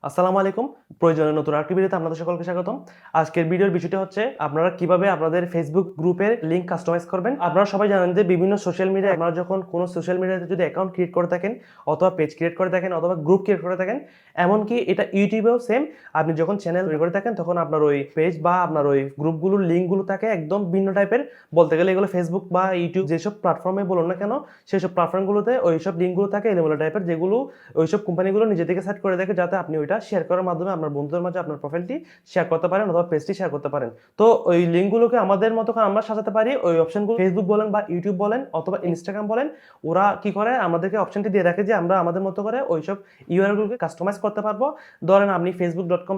আসসালামু আলাইকুম। প্রয়োজনের নতুন আরেকটি ভিডিওতে আপনাদের সকলকে স্বাগতম। আজকের ভিডিওর বিষয়টি হচ্ছে আপনারা কিভাবে আপনাদের ফেসবুক গ্রুপের লিংক কাস্টমাইজ করবেন। আপনারা সবাই জানেন যে বিভিন্ন সোশ্যাল মিডিয়ায় আপনারা যখন কোনো সোশ্যাল মিডিয়াতে যদি অ্যাকাউন্ট ক্রিয়েট করে থাকেন অথবা পেজ ক্রিয়েট করে থাকেন অথবা গ্রুপ ক্রিয়েট করে থাকেন, এমনকি এটা ইউটিউবেও সেম। আপনি যখন চ্যানেল তৈরি করে থাকেন তখন আপনার ওই পেজ বা আপনার ওই গ্রুপগুলোর লিঙ্কগুলো থাকে একদম ভিন্ন টাইপের। বলতে গেলে এগুলো ফেসবুক বা ইউটিউব যেসব প্ল্যাটফর্মে বলুন না কেন, সেসব প্ল্যাটফর্মগুলোতে ওইসব লিঙ্কগুলো থাকে এলোমেলো টাইপের, যেগুলো ওইসব কোম্পানিগুলো নিজে থেকে সেট করে দেখে যাতে আপনি ওইটা শেয়ার করার মাধ্যমে আপনার বন্ধুদের মাঝে আপনার প্রোফাইলটি শেয়ার করতে পারেন অথবা পেজটি শেয়ার করতে পারেন। তো ওই লিঙ্কগুলোকে আমাদের মতো করে আমরা সাজাতে পারি। ওই অপশনগুলো ফেসবুক বলেন বা ইউটিউব বলেন অথবা ইনস্টাগ্রাম বলেন, ওরা কি করে আমাদেরকে অপশনটি দিয়ে রাখে যে আমরা আমাদের মতো করে ওইসব ইউআরএলগুলোকে কাস্টমাইজ করতে পারবো। ধরেন আপনি facebook.com/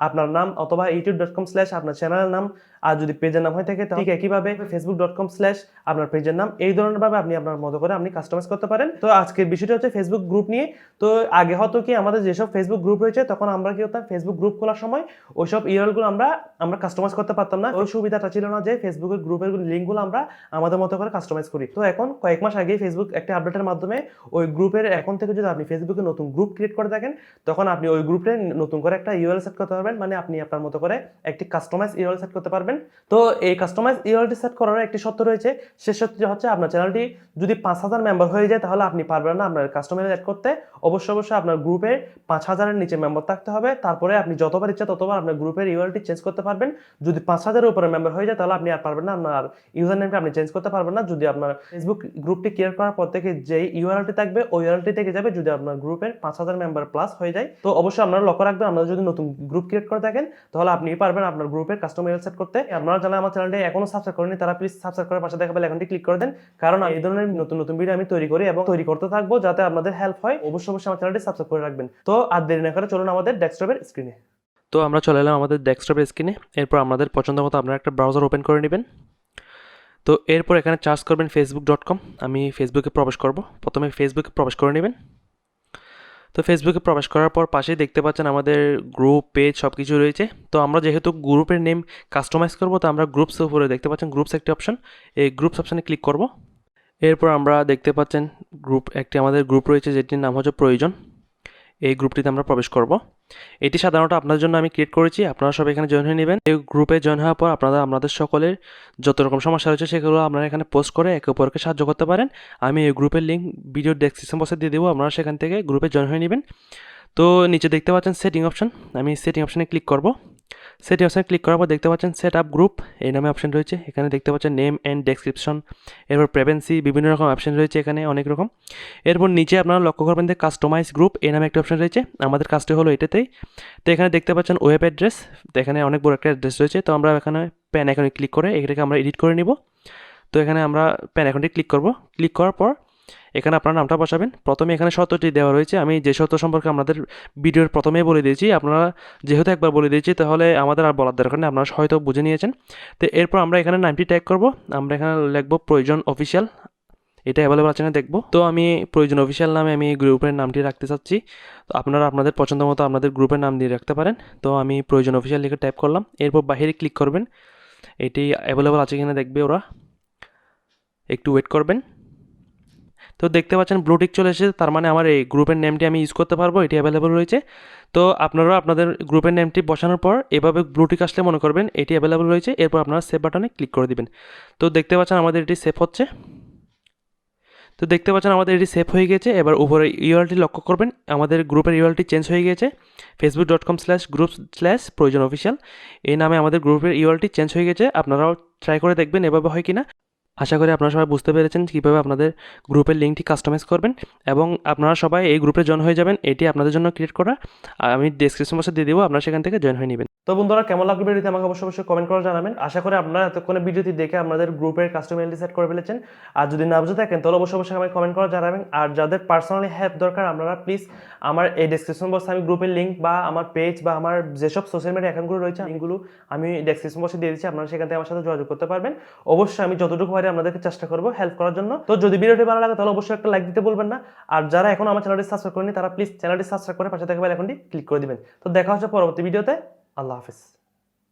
আপনার নাম অথবা youtube.com/ আপনার চ্যানেলের নাম, আর যদি পেজের নাম হয়ে থাকে ঠিক একইভাবে facebook.com/ আপনার পেজের নাম, এই ধরনের ভাবে আপনি আপনার মতো করে আপনি কাস্টমাইজ করতে পারেন। তো আজকের বিষয়টা হচ্ছে ফেসবুক গ্রুপ নিয়ে। তো আগে হয়তো কি আমাদের যেসব ফেসবুক গ্রুপ রয়েছে তখন আমরা কি হতাম, ফেসবুক গ্রুপ খোলার সময় ওইসব ইউআরএলগুলো আমরা কাস্টমাইজ করতে পারতাম না। ওই সুবিধাটা ছিল না যে ফেসবুকের গ্রুপের লিঙ্কগুলো আমরা আমাদের মতো করে কাস্টমাইজ করি। তো এখন কয়েক মাস আগে ফেসবুক একটা আপডেটের মাধ্যমে ওই গ্রুপের অ্যাকাউন্ট থেকে যদি আপনি ফেসবুকে নতুন গ্রুপ ক্রিয়েট করে থাকেন তখন আপনি ওই গ্রুপে নতুন করে একটা ইউআরএল সেট করতে পারবেন। মানে আপনি আপনার মতো করে একটি কাস্টমাইজ ইউআরএল সেট করতে পারবেন। তো এই কাস্টমাইজ ইউআরএলটি সেট করার একটি শর্ত রয়েছে। সে শর্তটি হচ্ছে আপনার চ্যানেলটি যদি 5,000 মেম্বার হয়ে যায় তাহলে আপনি পারবেন না আপনার কাস্টমাইজ অ্যাড করতে। অবশ্যই আপনার গ্রুপে 5,000-এর নিচে মেম্বার থাকতে হবে। তারপরে আপনি যতবার ইচ্ছা ততবার আপনার গ্রুপের ইউআরএলটি চেঞ্জ করতে পারবেন। যদি 5,000-এর উপরে মেম্বার হয়ে যায় তাহলে আপনি আর পারবেন না, আপনার ইউজার নেমটা আপনি চেঞ্জ করতে পারবেন না। যদি আপনার ফেসবুক গ্রুপটি ক্রিয়েট করার পর থেকে যেই ইউআরএলটি থাকবে ওই ইউআরএলটি থেকে যাবে যদি আপনার গ্রুপের 5,000 মেম্বার প্লাস হয়ে যায়। তো অবশ্যই আপনারা লক্ষ্য রাখবেন, আপনারা যদি নতুন গ্রুপ ক্রিয়েট করে থাকেন তাহলে আপনি পারবেন আপনার গ্রুপের কাস্টমার ইউআরএল সেট করতে। আপনারা যারা আমার চ্যানেলটি এখনো সাবস্ক্রাইব করেনি তারা প্লিজ সাবস্ক্রাইব করে পাশে দেখা বেল আইকনটি ক্লিক করে দেন, কারণ এই ধরনের নতুন নতুন ভিডিও আমি তৈরি করি এবং তৈরি করতে থাকবো যাতে আপনাদের হেল্প হয়। অবশ্যই আমার চ্যানেলটি সাবস্ক্রাইব করে রাখবেন। তো আর দেরি না করে চলুন আমাদের ডেস্কটপের স্ক্রিনে। তো আমরা চলে এলাম আমাদের ডেস্কটপের স্ক্রিনে। এরপর আমাদের পছন্দ মতো আপনারা একটা ব্রাউজার ওপেন করে নেবেন। তো এরপর এখানে সার্চ করবেন facebook.com। আমি ফেসবুকে প্রবেশ করব। প্রথমে ফেসবুকে প্রবেশ করে নেবেন। তো ফেসবুকে প্রবেশ করার পর পাশেই দেখতে পাচ্ছেন আমাদের গ্রুপ পেজ সব কিছু রয়েছে। তো আমরা যেহেতু গ্রুপের নেম কাস্টমাইজ করব তো আমরা গ্রুপস উপরে দেখতে পাচ্ছেন গ্রুপস একটি অপশন, এই গ্রুপস অপশানে ক্লিক করব। এরপর আমরা দেখতে পাচ্ছেন আমাদের গ্রুপ রয়েছে যেটির নাম হচ্ছে প্রয়োজন। এই গ্রুপটিতে আমরা প্রবেশ করব। এটি সাধারণত আপনার জন্য আমি ক্রিয়েট করেছি, আপনারা সবাই এখানে জয়েন হয়ে নেবেন। এই গ্রুপে জয়েন হওয়ার পর আপনারা আপনাদের সকলের যত রকম সমস্যা রয়েছে সেগুলো আপনারা এখানে পোস্ট করে একে অপরকে সাহায্য করতে পারেন। আমি এই গ্রুপের লিঙ্ক ভিডিও ডেসক্রিপশন বক্সে দিয়ে দেবো, আপনারা সেখান থেকে গ্রুপে জয়েন হয়ে নেবেন। তো নিচে দেখতে পাচ্ছেন সেটিং অপশন, আমি সেটিং অপশানে ক্লিক করব। সেটিং অপশানে ক্লিক করার পর দেখতে পাচ্ছেন সেট আপ গ্রুপ এই নামে অপশন রয়েছে। এখানে দেখতে পাচ্ছেন নেম অ্যান্ড ডেসক্রিপশন, এরপর প্রেভেন্সি, বিভিন্ন রকম অপশন রয়েছে এখানে অনেক রকম। এরপর নিচে আপনারা লক্ষ্য করবেন যে কাস্টমাইজ গ্রুপ এই নামে একটা অপশন রয়েছে, আমাদের কাজটি হলো এটাতেই। তো এখানে দেখতে পাচ্ছেন ওয়েব অ্যাড্রেস, তো এখানে অনেক বড় একটা অ্যাড্রেস রয়েছে। তো আমরা এখানে প্যান আইকনে ক্লিক করে এটাকে আমরা এডিট করে নিব। তো এখানে আমরা প্যান আইকনটি ক্লিক করব। ক্লিক করার পর এখানে আপনার নামটা বসাবেন। প্রথমে এখানে শর্তটি দেওয়া রয়েছে, আমি যে শর্ত সম্পর্কে আমাদের ভিডিওর প্রথমেই বলে দিয়েছি, আপনারা যেহেতু একবার বলে দিয়েছি তাহলে আমাদের আর বলার দরকার নেই, আপনারা হয়তো বুঝে নিয়েছেন। তো এরপর আমরা এখানে নামটি ট্যাগ করব, আমরা এখানে লিখব প্রয়োজন অফিসিয়াল, এটা অ্যাভেলেবল আছে না দেখব। তো আমি প্রয়োজন অফিসিয়াল নামে আমি গ্রুপের নামটি রাখতে চাচ্ছি। তো আপনারা আপনাদের পছন্দ মতো আপনাদের গ্রুপের নাম দিয়ে রাখতে পারেন। তো আমি প্রয়োজন অফিসিয়াল লিখে টাইপ করলাম। এরপর বাইরে ক্লিক করবেন, এটি অ্যাভেলেবল আছে কিনা দেখবে ওরা, একটু ওয়েট করবেন। তো দেখতে পাচ্ছেন ব্লুটিক চলে এসেছে, তার মানে আমার এই গ্রুপের নেমটি আমি ইউজ করতে পারবো, এটি অ্যাভেলেবল রয়েছে। তো আপনারাও আপনাদের গ্রুপের নেমটি বসানোর পর এভাবে ব্লুটিক আসলে মনে করবেন এটি অ্যাভেলেবল রয়েছে। এরপর আপনারা সেভ বাটনে ক্লিক করে দিবেন। তো দেখতে পাচ্ছেন আমাদের এটি সেভ হচ্ছে। তো দেখতে পাচ্ছেন আমাদের এটি সেভ হয়ে গেছে। এবার উপরে ইউআরএলটি লক্ষ্য করবেন, আমাদের গ্রুপের ইউআরএলটি চেঞ্জ হয়ে গেছে। facebook.com/group/প্রয়োজন অফিসিয়াল এই নামে আমাদের গ্রুপের ইউআরএলটি চেঞ্জ হয়ে গেছে। আপনারাও ট্রাই করে দেখবেন এভাবে হয় কিনা। আশা করি আপনারা সবাই বুঝতে পেরেছেন কীভাবে আপনাদের গ্রুপের লিঙ্কটি কাস্টমাইজ করবেন এবং আপনারা সবাই এই গ্রুপে জয়েন হয়ে যাবেন। এটি আপনাদের জন্য ক্রিয়েট করা, আমি ডেসক্রিপশন বক্সে দিয়ে দেবো, আপনারা সেখান থেকে জয়েন হয়ে নেবেন। তো বন্ধুরা, কেমন লাগলো ভিডিওটি আমাকে অবশ্যই কমেন্ট করে জানাবেন। আশা করি আপনারা এতক্ষণে ভিডিওটি দেখে আপনাদের গ্রুপের কাস্টমার আইডি সেট করে ফেলেছেন। আর যদি না বুঝে থাকেন তাহলে অবশ্যই আমাকে কমেন্ট করে জানাবেন। আর যাদের পার্সোনালি হেল্প দরকার আপনারা প্লিজ আমার এই ডেসক্রিপশন বক্সে আমি গ্রুপের লিঙ্ক বা আমার পেজ বা আমার যেসব সোশ্যাল মিডিয়া অ্যাকাউন্টগুলো রয়েছে লিঙ্কগুলো আমি ডেসক্রিপশন বক্সে দিয়ে দিচ্ছি, আপনারা সেখান থেকে আমার সাথে যোগাযোগ করতে পারবেন। অবশ্যই আমি যতটুকু পারি আপনাদেরকে চেষ্টা করবো হেল্প করার জন্য। তো যদি ভিডিওটি ভালো লাগে তাহলে অবশ্যই একটা লাইক দিতে বলবেন না। আর যারা এখন আমার চ্যানেলটি সাবস্ক্রাইব করেনি তারা প্লিজ চ্যানেলটি সাবস্ক্রাইব করে পাশে থাকা বেল আইকনটি ক্লিক করে দিবেন। তো দেখা হচ্ছে পরবর্তী ভিডিওতে। আল্লাহ হাফেজ।